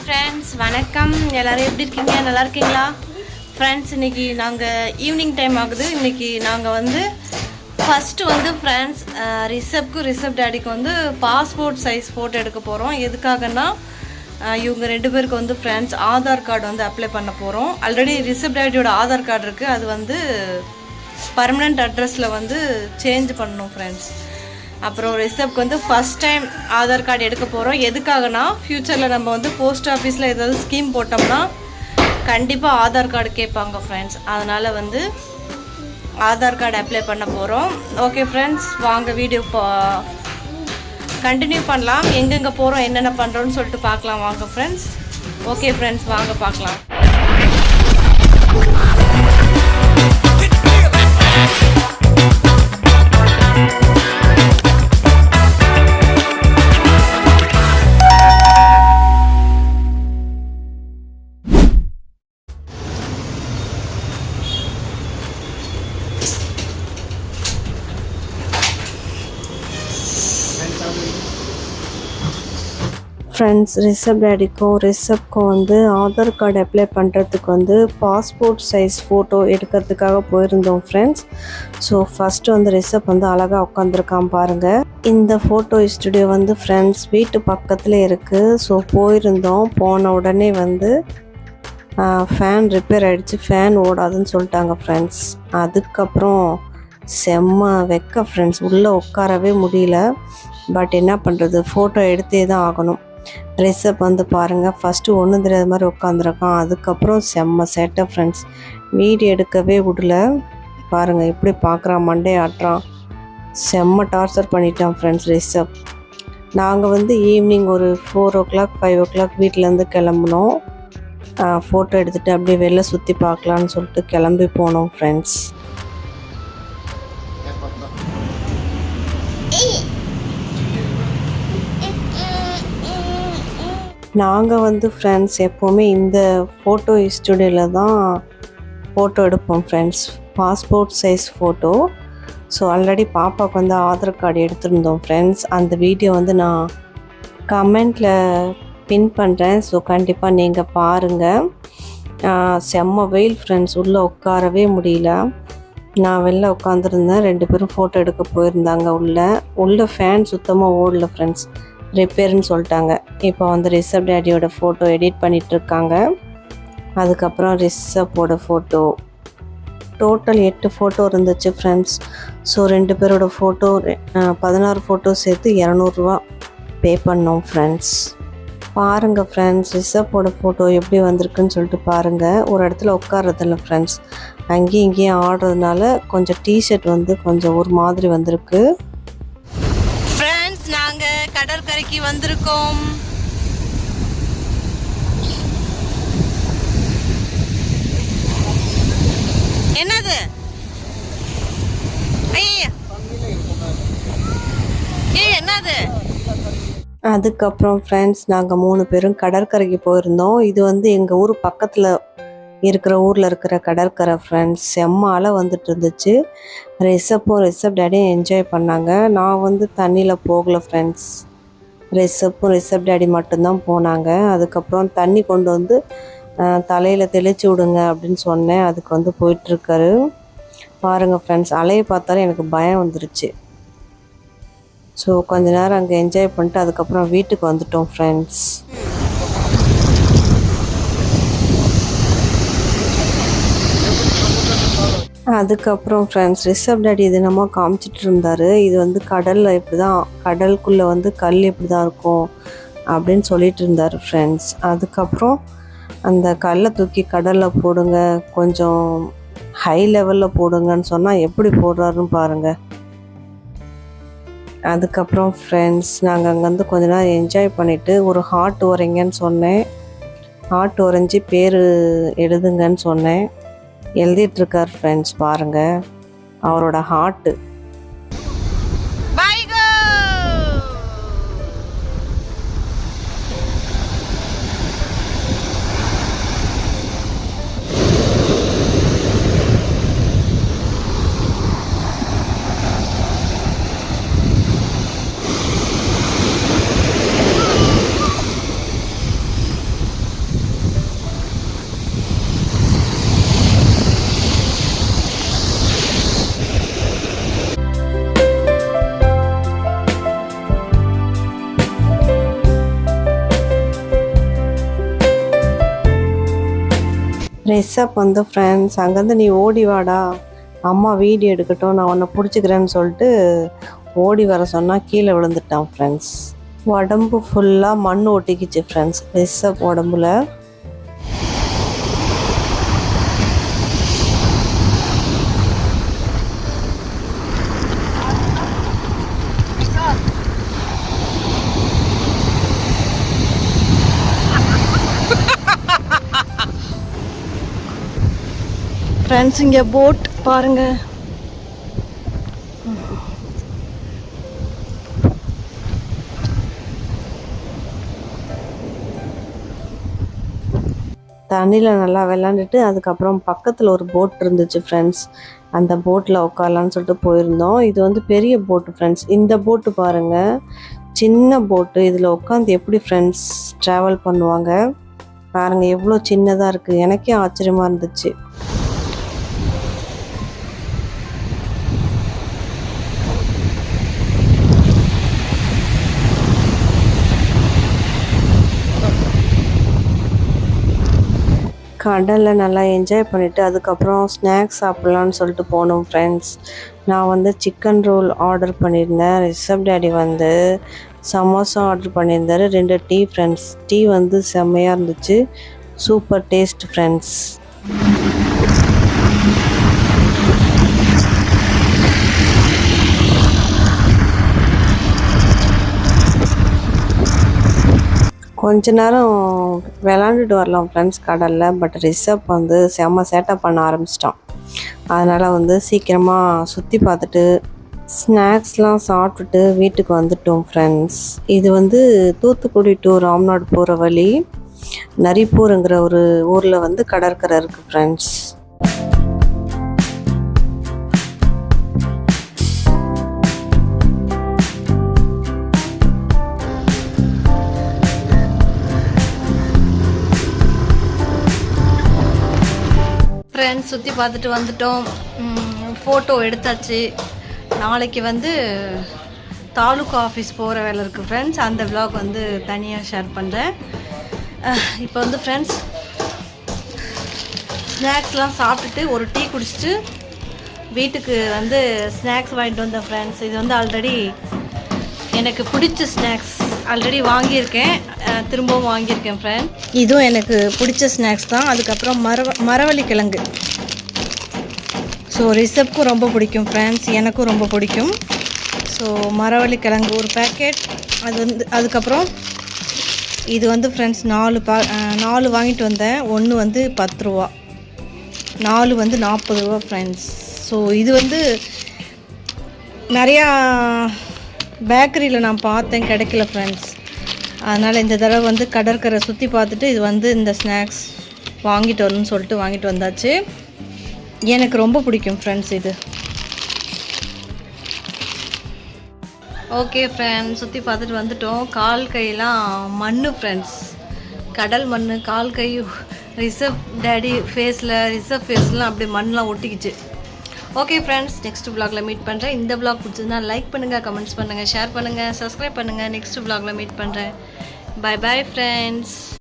Friends வணக்கம். எல்லோரும் எப்படி இருக்கீங்க? நல்லா இருக்கீங்களா ஃப்ரெண்ட்ஸ்? இன்றைக்கி நாங்கள் ஈவினிங் டைம் ஆகுது. இன்றைக்கி நாங்கள் வந்து ஃபஸ்ட்டு வந்து ஃப்ரெண்ட்ஸ் ரிஷப் டேடிக்கு வந்து பாஸ்போர்ட் சைஸ் ஃபோட்டோ எடுக்க போகிறோம். எதுக்காகனா இவங்க 2 பேருக்கு வந்து ஃப்ரெண்ட்ஸ் ஆதார் கார்டு வந்து அப்ளை பண்ண போகிறோம். ஆல்ரெடி ரிஷப் டேடியோட ஆதார் கார்டு இருக்குது. அது வந்து பர்மனெண்ட் அட்ரஸில் வந்து சேஞ்ச் பண்ணணும் ஃப்ரெண்ட்ஸ். அப்புறம் ரிஷப்க்கு வந்து ஃபஸ்ட் டைம் ஆதார் கார்டு எடுக்க போகிறோம். எதுக்காகனா ஃப்யூச்சரில் நம்ம வந்து போஸ்ட் ஆஃபீஸில் ஏதாவது ஸ்கீம் போட்டோம்னா கண்டிப்பாக ஆதார் கார்டு கேட்பாங்க ஃப்ரெண்ட்ஸ். அதனால் வந்து ஆதார் கார்டு அப்ளை பண்ண போகிறோம். ஓகே ஃப்ரெண்ட்ஸ், வாங்க வீடியோ கண்டினியூ பண்ணலாம். எங்கெங்கே போகிறோம், என்னென்ன பண்ணுறோன்னு சொல்லிட்டு பார்க்கலாம் வாங்க ஃப்ரெண்ட்ஸ். ஓகே ஃப்ரெண்ட்ஸ், வாங்க பார்க்கலாம். ஃப்ரெண்ட்ஸ், ரிஷப்க்கும் வந்து ஆதார் கார்டு அப்ளை பண்ணுறதுக்கு வந்து பாஸ்போர்ட் சைஸ் ஃபோட்டோ எடுக்கிறதுக்காக போயிருந்தோம் ஃப்ரெண்ட்ஸ். ஸோ ஃபஸ்ட்டு வந்து ரிஷப் வந்து அழகாக உட்காந்துருக்கான் பாருங்கள். இந்த ஃபோட்டோ ஸ்டுடியோ வந்து ஃப்ரெண்ட்ஸ் வீட்டு பக்கத்தில் இருக்குது. ஸோ போயிருந்தோம். போன உடனே வந்து ஃபேன் ரிப்பேர் ஆகிடுச்சு, ஃபேன் ஓடாதுன்னு சொல்லிட்டாங்க ஃப்ரெண்ட்ஸ். அதுக்கப்புறம் செம்ம வெக்க ஃப்ரெண்ட்ஸ், உள்ளே உட்காரவே முடியல. பட் என்ன பண்ணுறது, ஃபோட்டோ எடுத்தே தான் ஆகணும். ரிஷப் வந்து பாருங்கள் ஃபஸ்ட்டு ஒன்றும் தெரியாத மாதிரி உட்காந்துருக்கான். அதுக்கப்புறம் செம்ம சேட்டை ஃப்ரெண்ட்ஸ், வீடியோ எடுக்கவே விடல. பாருங்கள் எப்படி பார்க்குறான், மண்டே ஆட்டுறான், செம்ம டார்ச்சர் பண்ணிட்டான் ஃப்ரெண்ட்ஸ் ரிஷப். நாங்கள் வந்து ஈவினிங் ஒரு 4 o'clock 5 o'clock வீட்டிலேருந்து கிளம்புனோம். ஃபோட்டோ எடுத்துகிட்டு அப்படியே வெளில சுற்றி பார்க்கலான்னு சொல்லிட்டு கிளம்பி போனோம் ஃப்ரெண்ட்ஸ். நாங்கள் வந்து ஃப்ரெண்ட்ஸ் எப்போவுமே இந்த ஃபோட்டோ ஸ்டுடியோவில் தான் ஃபோட்டோ எடுப்போம் friends, passport size photo. So already பாப்பாவுக்கு வந்து ஆதார் கார்டு எடுத்திருந்தோம் ஃப்ரெண்ட்ஸ். அந்த வீடியோ வந்து நான் கமெண்டில் பின் பண்ணுறேன். ஸோ கண்டிப்பாக நீங்கள் பாருங்கள். செம்ம வெயில் ஃப்ரெண்ட்ஸ், உள்ளே உட்காரவே முடியல. நான் வெளில உட்காந்துருந்தேன், 2 பேரும் ஃபோட்டோ எடுக்க போயிருந்தாங்க. உள்ள ஃபேன் சுத்தமாக ஓடல ஃப்ரெண்ட்ஸ், ரிப்பேர்னு சொல்லிட்டாங்க. இப்போ வந்து ரிஷப் டேடியோட ஃபோட்டோ எடிட் பண்ணிகிட்ருக்காங்க. அதுக்கப்புறம் ரிஷப்போட ஃபோட்டோ டோட்டல் 8 ஃபோட்டோ இருந்துச்சு ஃப்ரெண்ட்ஸ். ஸோ 2 பேரோட ஃபோட்டோ 16 ஃபோட்டோ சேர்த்து 200 ரூபா பே பண்ணோம் ஃப்ரெண்ட்ஸ். பாருங்கள் ஃப்ரெண்ட்ஸ், ரிஷப்போட ஃபோட்டோ எப்படி வந்திருக்குன்னு சொல்லிட்டு பாருங்கள். ஒரு இடத்துல உட்கார்றதில்ல ஃப்ரெண்ட்ஸ், அங்கேயும் இங்கேயும் ஆடுறதுனால கொஞ்சம் டிஷர்ட் வந்து கொஞ்சம் ஒரு மாதிரி வந்திருக்கு. நாங்கள் கடற்கரைக்கு வந்திருக்கோம். என்னது? என்னது? அதுக்கப்புறம் ஃப்ரெண்ட்ஸ் நாங்கள் 3 பேரும் கடற்கரைக்கு போயிருந்தோம். இது வந்து எங்கள் ஊர் பக்கத்தில் ஊரில் இருக்கிற கடற்கரை ஃப்ரெண்ட்ஸ். செம்ம அலை வந்துட்டு இருந்துச்சு. ரிஷப் டேடியும் என்ஜாய் பண்ணாங்க. நான் வந்து தண்ணியில் போகலை ஃப்ரெண்ட்ஸ், ரிஷப் டேடி மட்டும்தான் போனாங்க. அதுக்கப்புறம் தண்ணி கொண்டு வந்து தலையில் தெளித்து விடுங்க அப்படின்னு சொன்னேன். அதுக்கு வந்து போயிட்டுருக்காரு. பாருங்கள் ஃப்ரெண்ட்ஸ், அலையை பார்த்தாலும் எனக்கு பயம் வந்துருச்சு. ஸோ கொஞ்ச நேரம் அங்கே என்ஜாய் பண்ணிட்டு அதுக்கப்புறம் வீட்டுக்கு வந்துட்டோம் ஃப்ரெண்ட்ஸ். அதுக்கப்புறம் ஃப்ரெண்ட்ஸ் ரிஷப் டேடி தினமும் காமிச்சிட்டு இருந்தார். இது வந்து கடலில் இப்படி தான், கடலுக்குள்ளே வந்து கல் இப்படி தான் இருக்கும் அப்படின்னு சொல்லிட்டு இருந்தார் ஃப்ரெண்ட்ஸ். அதுக்கப்புறம் அந்த கல்லை தூக்கி கடலில் போடுங்க, கொஞ்சம் ஹை லெவலில் போடுங்கன்னு சொன்னால் எப்படி போடுறாருன்னு பாருங்கள். அதுக்கப்புறம் ஃப்ரெண்ட்ஸ் நாங்கள் அங்கேருந்து கொஞ்ச நேரம் என்ஜாய் பண்ணிவிட்டு ஒரு ஹார்ட் வரைங்கன்னு சொன்னேன். ஹார்ட் வரைஞ்சி பேர் எழுதுங்கன்னு சொன்னேன். எழுதிட்டுருக்கார் ஃப்ரெண்ட்ஸ், பாருங்கள் அவரோட ஹார்ட்டு. ரிஷப் வந்து ஃப்ரெண்ட்ஸ் அங்கேருந்து நீ ஓடி வாடா, அம்மா வீடியோ எடுக்கட்டும், நான் உன்னை பிடிச்சிக்கிறேன்னு சொல்லிட்டு ஓடி வர சொன்னால் கீழே விழுந்துட்டான் ஃப்ரெண்ட்ஸ். உடம்பு ஃபுல்லாக மண் ஒட்டிக்கிச்சு ஃப்ரெண்ட்ஸ் ரிஷப் உடம்புல. ஃப்ரெண்ட்ஸ் இங்கே போட் பாருங்கள். தண்ணியில் நல்லா விளாண்டுட்டு அதுக்கப்புறம் பக்கத்தில் ஒரு போட் இருந்துச்சு ஃப்ரெண்ட்ஸ். அந்த போட்டில் உட்காரலான்னு சொல்லிட்டு போயிருந்தோம். இது வந்து பெரிய போட்டு ஃப்ரெண்ட்ஸ். இந்த போட்டு பாருங்கள், சின்ன போட்டு. இதில் உட்காந்து எப்படி ஃப்ரெண்ட்ஸ் ட்ராவல் பண்ணுவாங்க பாருங்கள், எவ்வளோ சின்னதாக இருக்குது. எனக்கே ஆச்சரியமாக இருந்துச்சு. கடலில் நல்லா என்ஜாய் பண்ணிவிட்டு அதுக்கப்புறம் ஸ்நாக்ஸ் சாப்பிட்லான்னு சொல்லிட்டு போனோம் ஃப்ரெண்ட்ஸ். நான் வந்து சிக்கன் ரோல் ஆர்டர் பண்ணியிருந்தேன். ரிஷப் டேடி வந்து சமோசா ஆர்டர் பண்ணியிருந்தாரு. 2 டீ ஃப்ரெண்ட்ஸ். டீ வந்து செம்மையாக இருந்துச்சு, சூப்பர் டேஸ்ட் ஃப்ரெண்ட்ஸ். கொஞ்ச நேரம் விளாண்டுட்டு வரலாம் ஃப்ரெண்ட்ஸ் கடலில். பட் ரிஷப் வந்து செம்ம சேட்டை பண்ண ஆரம்பிச்சிட்டான். அதனால் வந்து சீக்கிரமாக சுற்றி பார்த்துட்டு ஸ்நாக்ஸ்லாம் சாப்பிட்டுட்டு வீட்டுக்கு வந்துட்டோம் ஃப்ரெண்ட்ஸ். இது வந்து தூத்துக்குடி டு ராம்நாடு போகிற வழி. நரிப்பூருங்கிற ஒரு ஊரில் வந்து கடற்கரை இருக்குது ஃப்ரெண்ட்ஸ். ஃப்ரெண்ட்ஸ் சுற்றி பார்த்துட்டு வந்துட்டோம். ஃபோட்டோ எடுத்தாச்சு. நாளைக்கு வந்து தாலுக்கா ஆஃபீஸ் போகிற வேலை இருக்குது ஃப்ரெண்ட்ஸ். அந்த விலாக் வந்து தனியாக ஷேர் பண்ணுறேன். இப்போ வந்து ஃப்ரெண்ட்ஸ் ஸ்நாக்ஸ்லாம் சாப்பிட்டுட்டு ஒரு டீ குடிச்சிட்டு வீட்டுக்கு வந்து ஸ்நாக்ஸ் வாங்கிட்டு வந்தேன் ஃப்ரெண்ட்ஸ். இது வந்து ஆல்ரெடி எனக்கு பிடிச்ச ஸ்நாக்ஸ், ஆல்ரெடி வாங்கியிருக்கேன், திரும்பவும் வாங்கியிருக்கேன் ஃப்ரெண்ட். இதுவும் எனக்கு பிடிச்ச ஸ்நாக்ஸ் தான். அதுக்கப்புறம் மரவள்ளி கிழங்கு. ஸோ ரிஷப்க்கும் ரொம்ப பிடிக்கும் ஃப்ரெண்ட்ஸ், எனக்கும் ரொம்ப பிடிக்கும். ஸோ மரவள்ளி கிழங்கு ஒரு பேக்கெட். அது வந்து அதுக்கப்புறம் இது வந்து ஃப்ரெண்ட்ஸ் 4 வாங்கிட்டு வந்தேன். ஒன்று வந்து 10 ரூபா, 4 வந்து 40 ரூபா ஃப்ரெண்ட்ஸ். ஸோ இது வந்து நிறையா பேக்கரியில் நான் பார்த்தேன், கிடைக்கல ஃப்ரெண்ட்ஸ். அதனால் இந்த தடவை வந்து கடற்கரை சுற்றி பார்த்துட்டு இது வந்து இந்த ஸ்நாக்ஸ் வாங்கிட்டு வரணும்னு சொல்லிட்டு வாங்கிட்டு வந்தாச்சு. எனக்கு ரொம்ப பிடிக்கும் ஃப்ரெண்ட்ஸ் இது. ஓகே ஃப்ரெண்ட்ஸ், சுற்றி பார்த்துட்டு வந்துட்டோம். கால் கையெல்லாம் மண் ஃப்ரெண்ட்ஸ், கடல் மண். கால் கை ரிஷப் டேடி ரிஷப் ஃபேஸ்லாம் அப்படியே மண்ணெலாம் ஒட்டிக்கிச்சு. ஓகே ஃப்ரெண்ட்ஸ், நெக்ஸ்ட் vlogல மீட் பண்ணுறேன். இந்த vlog பிடிச்சிருந்தா லைக் பண்ணுங்கள், கமெண்ட்ஸ் பண்ணுங்கள், ஷேர் பண்ணுங்கள், சப்ஸ்கிரைப் பண்ணுங்கள். நெக்ஸ்ட் vlogல மீட் பண்ணுறேன். Bye bye friends.